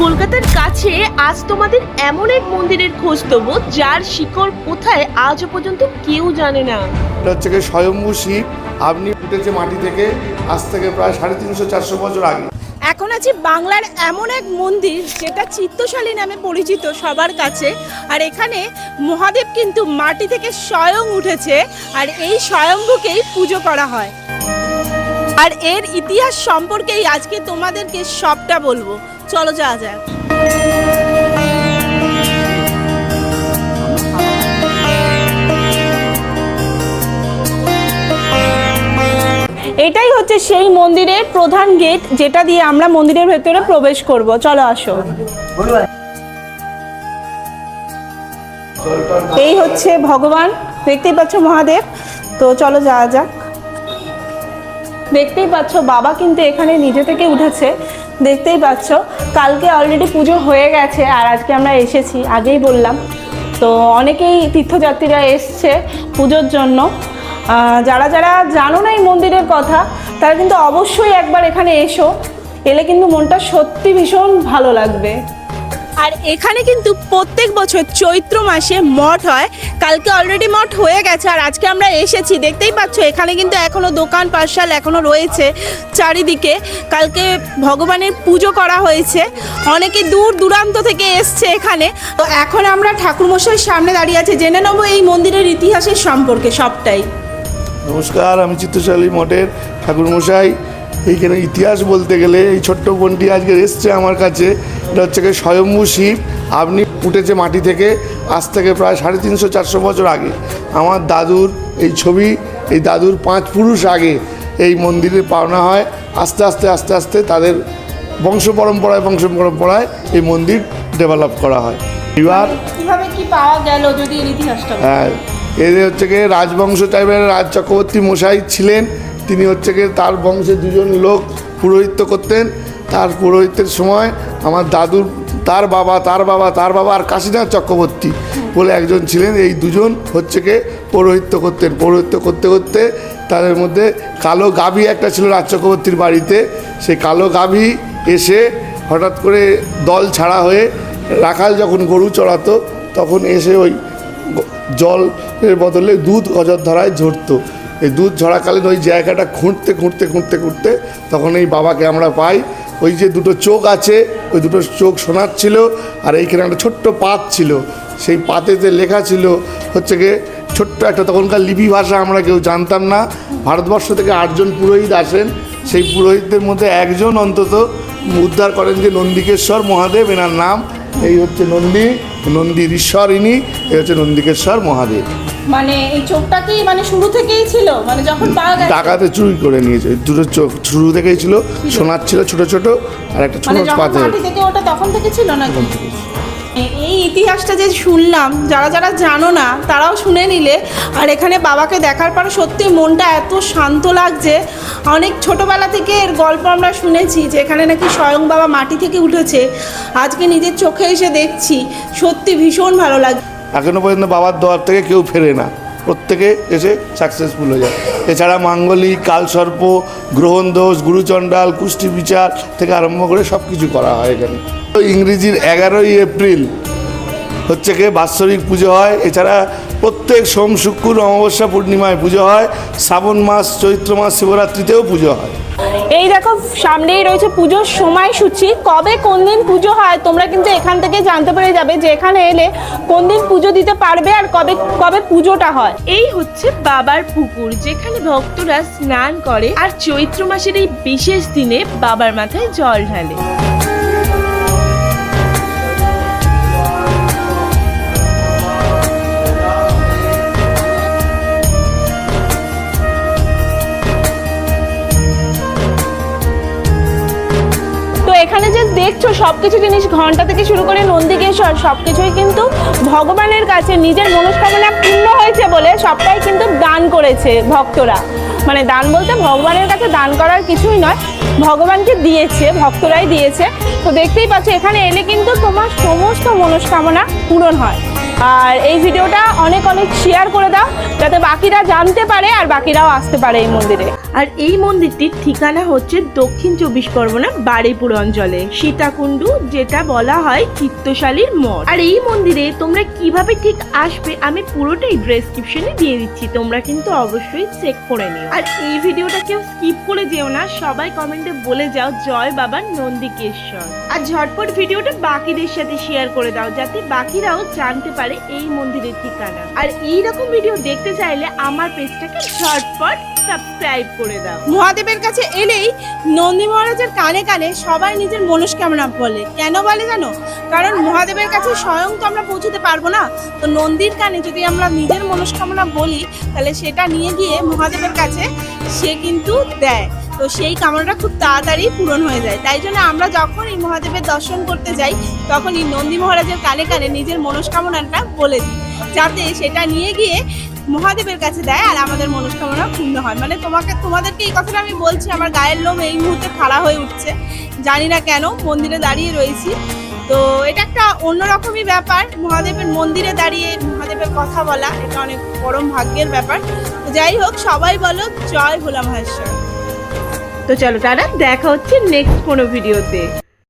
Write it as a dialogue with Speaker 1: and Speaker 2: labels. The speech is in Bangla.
Speaker 1: কলকাতার কাছে আজ তোমাদের এমন এক মন্দিরের খোঁজ দেবো যার শিকড় কোথায় আজও পর্যন্ত কেউ জানে না।
Speaker 2: এটা হচ্ছে স্বয়ম্ভু শিব। আপনি উঠেছে মাটি থেকে আজ থেকে প্রায় 350-400 বছর আগে।
Speaker 3: এখন আছি বাংলার এমন এক মন্দির যেটা চিত্তশালী নামে পরিচিত সবার কাছে। আর এখানে মহাদেব কিন্তু মাটি থেকে স্বয়ং উঠেছে, আর এই স্বয়ম্ভুকেই পুজো করা হয়। আর এর ইতিহাস সম্পর্কেই আজকে তোমাদেরকে সবটা বলবো। চলো যাওয়া যাক। এটাই হচ্ছে সেই মন্দিরের প্রধান গেট, যেটা দিয়ে আমরা মন্দিরের ভেতরে প্রবেশ করব। চলো আসো। এই হচ্ছে ভগবান, দেখতেই পাচ্ছ মহাদেব। তো চলো যাওয়া যাক। দেখতেই পাচ্ছ বাবা কিন্তু এখানে নিজে থেকে উঠেছে, দেখতেই পাচ্ছ। কালকে অলরেডি পুজো হয়ে গেছে আর আজকে আমরা এসেছি, আগেই বললাম। তো অনেকেই তীর্থযাত্রীরা এসছে পুজোর জন্য। যারা যারা জানো না এই মন্দিরের কথা, তারা কিন্তু অবশ্যই একবার এখানে এসো। এলে কিন্তু মনটা সত্যি ভীষণ ভালো লাগবে। আর এখানে কিন্তু প্রত্যেক বছর চৈত্র মাসে মঠ হয়। কালকে অলরেডি মঠ হয়ে গেছে আর আজকে আমরা এসেছি। দেখতেই পাচ্ছ এখানে কিন্তু এখনও দোকান পাশাল এখনও রয়েছে চারিদিকে। কালকে ভগবানের পুজো করা হয়েছে, অনেকে দূর দূরান্ত থেকে এসছে এখানে। তো এখন আমরা ঠাকুরমশাইয়ের সামনে দাঁড়িয়ে আছি, জেনে নেবো এই মন্দিরের ইতিহাসের সম্পর্কে সবটাই।
Speaker 2: নমস্কার, আমি চিত্তশালী মঠের ঠাকুরমশাই। এইখানে ইতিহাস বলতে গেলে এই ছোট্ট বোনটি আজকে এসছে আমার কাছে। এটা হচ্ছে স্বয়ম্ভু শিব। আপনি উঠেছে মাটি থেকে আজ থেকে প্রায় 350-400 বছর আগে। আমার দাদুর এই ছবি, এই দাদুর 5 পুরুষ আগে এই মন্দিরে পাওনা হয়। আস্তে আস্তে আস্তে আস্তে তাদের বংশ পরম্পরায় এই মন্দির ডেভেলপ করা হয়। এবার
Speaker 3: কিভাবে কি পাওয়া গেল যদি এর ইতিহাসটা?
Speaker 2: হ্যাঁ, এদের হচ্ছে রাজবংশ টাইপের রাজ চক্রবর্তী মশাই ছিলেন। তিনি হচ্ছে তার বংশে 2জন লোক পুরোহিত্য করতেন। তার পুরোহিতের সময় আমার দাদুর তার বাবা আর কাশীনাথ চক্রবর্তী বলে একজন ছিলেন। এই 2জন হচ্ছে পৌরোহিত্য করতেন। পৌরোহিত্য করতে করতে তাদের মধ্যে কালো গাভী একটা ছিল রাজ চক্রবর্তীর বাড়িতে। সেই কালো গাভী এসে হঠাৎ করে দল ছাড়া হয়ে রাখাল যখন গরু চড়াতো তখন এসে ওই জলের বদলে দুধ গজরধারায় ঝরতো। এই দুধ ঝরাকালীন ওই জায়গাটা খুঁড়তে তখন এই বাবাকে আমরা পাই। ওই যে 2টো চোখ আছে, ওই 2টো চোখ শোনাচ্ছিল। আর এইখানে একটা ছোট্ট পাত ছিল, সেই পাতেতে লেখা ছিল হচ্ছে ছোট্ট একটা, তখনকার লিপি ভাষা আমরা কেউ জানতাম না। ভারতবর্ষ থেকে 8 জন পুরোহিত আসেন। সেই পুরোহিতদের মধ্যে একজন অন্তত উদ্ধার করেন যে নন্দিকেশ্বর মহাদেব এনার নাম। এই হচ্ছে নন্দীর ঈশ্বর, ইনি এই হচ্ছে নন্দিকেশ্বর মহাদেব।
Speaker 3: মানে এই চোখটা কি মানে শুরু থেকেই ছিল, মানে যখন পাওয়া গেছে?
Speaker 2: ডাকাতে চুরি করে নিয়েছে। 2টো চোখ শুরু থেকেই ছিল, সোনার ছিল ছোট আর একটা ছোট পাথর।
Speaker 3: মাটি থেকে ওটা তখন থেকে ছিল না? এই ইতিহাসটা যে শুনলাম, যারা যারা জানো না তারাও শুনে নিলে। আর এখানে বাবাকে দেখার পর সত্যি মনটা এত শান্ত লাগছে। অনেক ছোটোবেলা থেকে এর গল্প আমরা শুনেছি যে এখানে নাকি স্বয়ং বাবা মাটি থেকে উঠেছে। আজকে নিজের চোখে এসে দেখছি, সত্যি ভীষণ ভালো লাগছে।
Speaker 2: এখনো পর্যন্ত বাবার দোয়ার থেকে কেউ ফেরে না, প্রত্যেকে এসে সাকসেসফুল হয়ে যায়। এছাড়া মাঙ্গলিক, কালসর্প, গ্রহণ দোষ, গুরুচণ্ডাল, কুষ্টি বিচার থেকে আরম্ভ করে সব কিছু করা হয় এখানে। ইংরেজির 11ই এপ্রিল হচ্ছে বাৎসরিক পুজো হয়। এছাড়া প্রত্যেক সোম, শুক্র, অমাবস্যা, পূর্ণিমায় পুজো হয়। শ্রাবণ মাস, চৈত্র মাস, শিবরাত্রিতেও পুজো হয়।
Speaker 3: এই দেখো সামনেই রয়েছে পুজোর সময়সূচি। কবে কোন দিন পুজো হয় তোমরা কিন্তু এখান থেকে জানতে পেরে যাবে যে এখানে এলে কোন দিন পুজো দিতে পারবে আর কবে কবে পুজোটা হয়।
Speaker 1: এই হচ্ছে বাবার পুকুর, যেখানে ভক্তরা স্নান করে আর চৈত্র মাসের এই বিশেষ দিনে বাবার মাথায় জল ঢালে।
Speaker 3: এখানে যে দেখছো সবকিছু জিনিস, ঘন্টা থেকে শুরু করে নন্দিকেশ্বর, সবকিছুই কিন্তু ভগবানের কাছে নিজের মনস্কামনা পূর্ণ হয়েছে বলে সবটাই কিন্তু দান করেছে ভক্তরা। মানে দান বলতে ভগবানের কাছে দান করার কিছুই নয়, ভগবানকে দিয়েছে, ভক্তরাই দিয়েছে। তো দেখতেই পাচ্ছ এখানে এলে কিন্তু তোমার সমস্ত মনস্কামনা পূরণ হয়। আর এই ভিডিওটা অনেক অনেক শেয়ার করে দাও, যাতে বাকিরা জানতে পারে আর বাকিরাও আসতে পারে এই মন্দিরে।
Speaker 1: আর এই মন্দিরটির ঠিকানা হচ্ছে দক্ষিণ 24 পরগনা বারুইপুর অঞ্চলে সীতাকুণ্ডু, যেটা বলা হয় চিত্তশালীর মঠ। আর এই মন্দিরে তোমরা কিভাবে ঠিক আসবে আমি পুরোটাই ডেসক্রিপশনে দিয়ে দিচ্ছি, তোমরা কিন্তু অবশ্যই চেক করে নিও। আর এই ভিডিওটা কেউ স্কিপ করে যেও না, সবাই কমেন্টে বলে যাও জয় বাবা নন্দিকেশ্বর। আর ঝটপট ভিডিওটা বাকিদের সাথে শেয়ার করে দাও, যাতে বাকিরাও জানতে পারে এই মন্দিরের ঠিকানা। আর এই রকম ভিডিও দেখতে চাইলে আমার পেজটাকে ঝটপট সাবস্ক্রাইব করে দাও।
Speaker 3: মহাদেবের কাছে এলেই নন্দী মহারাজের কানে কানে সবাই নিজের মনস্কামনা বলে। কেন বলে জানো? কারণ মহাদেবের কাছে স্বয়ং তো আমরা পৌঁছতে পারবো না, তো নন্দীর কানে যদি আমরা নিজের মনস্কামনা বলি তাহলে সেটা নিয়ে গিয়ে মহাদেবের কাছে সে কিন্তু দেয়, তো সেই কামনাটা খুব তাড়াতাড়ি পূরণ হয়ে যায়। তাই জন্য আমরা যখন এই মহাদেবের দর্শন করতে যাই তখন এই নন্দী মহারাজের কানে কানে নিজের মনস্কামনাটা বলে দিই, যাতে সেটা নিয়ে গিয়ে মহাদেবের কাছে দেয় আর আমাদের মনস্কামনা পূর্ণ হয়। মানে তোমাদেরকে এই কথাটা আমি বলছি, আমার গায়ের লোম এই মুহূর্তে খাড়া হয়ে উঠছে, জানি না কেন। মন্দিরে দাঁড়িয়ে রয়েছি, তো এটা একটা অন্যরকমই ব্যাপার। মহাদেবের মন্দিরে দাঁড়িয়ে মহাদেবের কথা বলা এটা অনেক পরম ভাগ্যের ব্যাপার। তো যাই হোক, সবাই বলো জয় ভোলা মহেশ্বর।
Speaker 1: তো চলো টাটা, দেখা হচ্ছে নেক্সট কোনো ভিডিওতে।